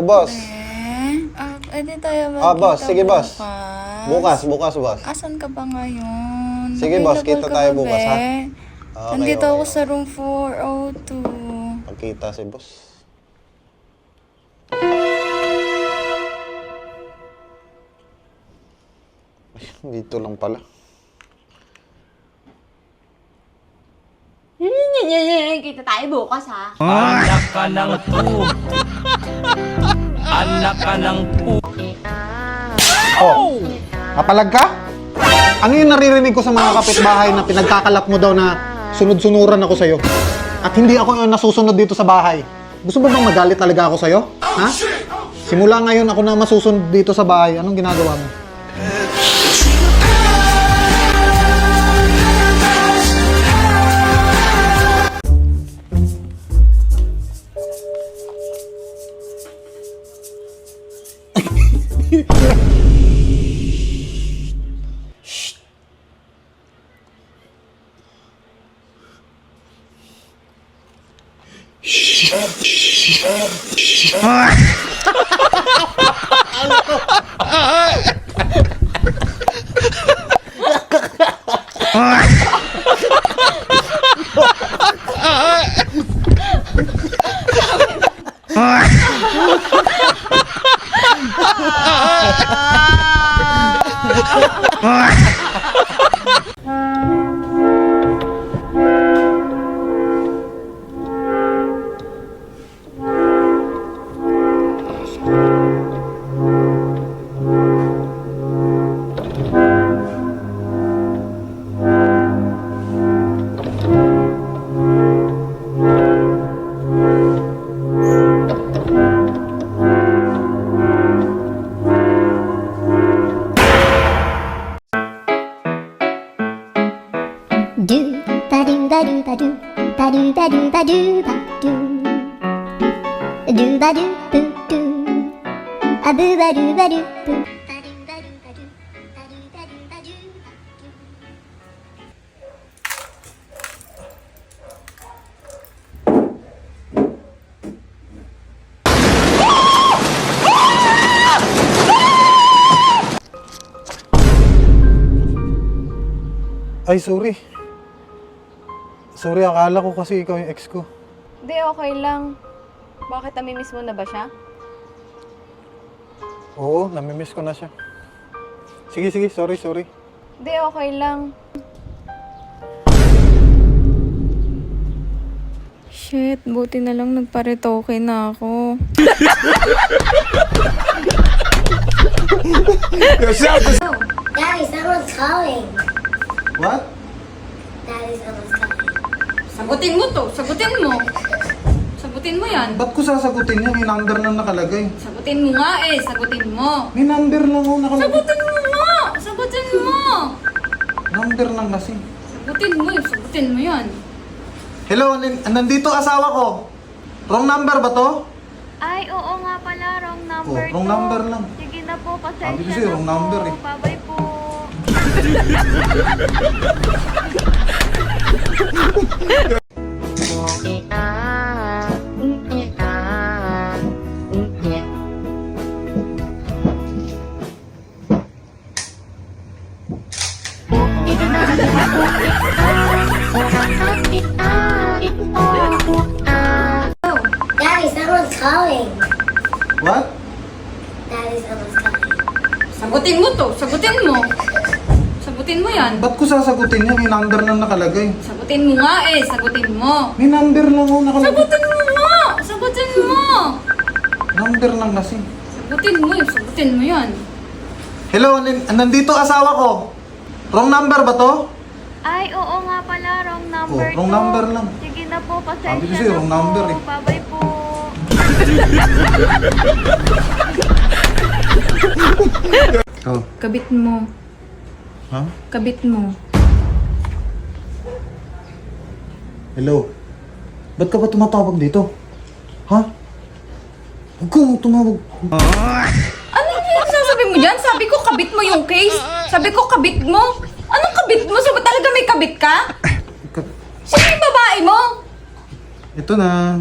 boss. Pwede tayo magkita boss. Sige, boss. Bukas, boss. Asan ka ba ngayon? Sige, boss. Kita tayo bukas, ha? Okay, Nandito okay. ako sa room 402. Pagkita si boss. Ay, dito lang pala. Kita tayo bukas, ha? Anak ka ng pu. Anak ka ng pu. Oh! Kapalag ka? Ano yung naririnig ko sa mga kapitbahay na pinagkakalap mo daw na sunod-sunuran ako sa'yo? At hindi ako yung nasusunod dito sa bahay. Gusto mo bang magalit talaga ako sa'yo? Ha? Simula ngayon ako na masusunod dito sa bahay. Anong ginagawa mo? Do ba do ba do ba do ba do ba do ba do ba do ba do boo do a boo ba do ba do boo. Ay, sorry. Sorry, akala ko kasi ikaw yung ex ko. Hindi, okay lang. Bakit namimiss mo na ba siya? Oo, namimiss ko na siya. Sige, sorry. Hindi, okay lang. Shit, buti na lang nagparetoke na ako. Daddy, someone's calling. What? Daddy, someone's calling. Sagutin mo to. Sagutin mo. Sagutin mo yan. Ba't ko sasagutin yan? May number lang nakalagay. Sagutin mo nga eh. Sagutin mo. May number lang ako nakalagay. Sagutin mo nga. Sagutin mo. Number lang kasi. Sagutin mo. Sagutin mo yan. Hello, nandito asawa ko. Wrong number ba to? Ay, oo nga pala, wrong number Oh, wrong to. number lang. Sige na po, Sabi ko pasensya sa'yo, na wrong po. number eh. Bye-bye po. Daddy, someone's calling. What? Daddy, someone's calling. Sagutin mo to. Sagutin mo. Sagutin mo yan. Ba't ko sasagutin yan? May number lang nakalagay. Sagutin mo nga eh. Sagutin mo. May number lang ako nakalagay. Sagutin mo nga. Sagutin mo. Number lang kasi. Sagutin mo. Sagutin mo yan. Hello, nandito asawa ko. Wrong number ba to? Ay, oo nga pala, wrong number Oh, wrong to. number lang. Sige na po, Sabi ko pasensya sa'yo, na wrong po. number eh. Bye-bye po. Oh. Kabit mo. Ha? Kabit mo. Hello? Ba't ka ba tumatawag dito? Ha? Huwag kang tumawag. Ano yung sasabi mo dyan? Sabi ko kabit mo yung case. Sabi ko kabit mo. Anong kabit mo? So ba talaga may kabit ka? Sino yung babae mo? Ito na.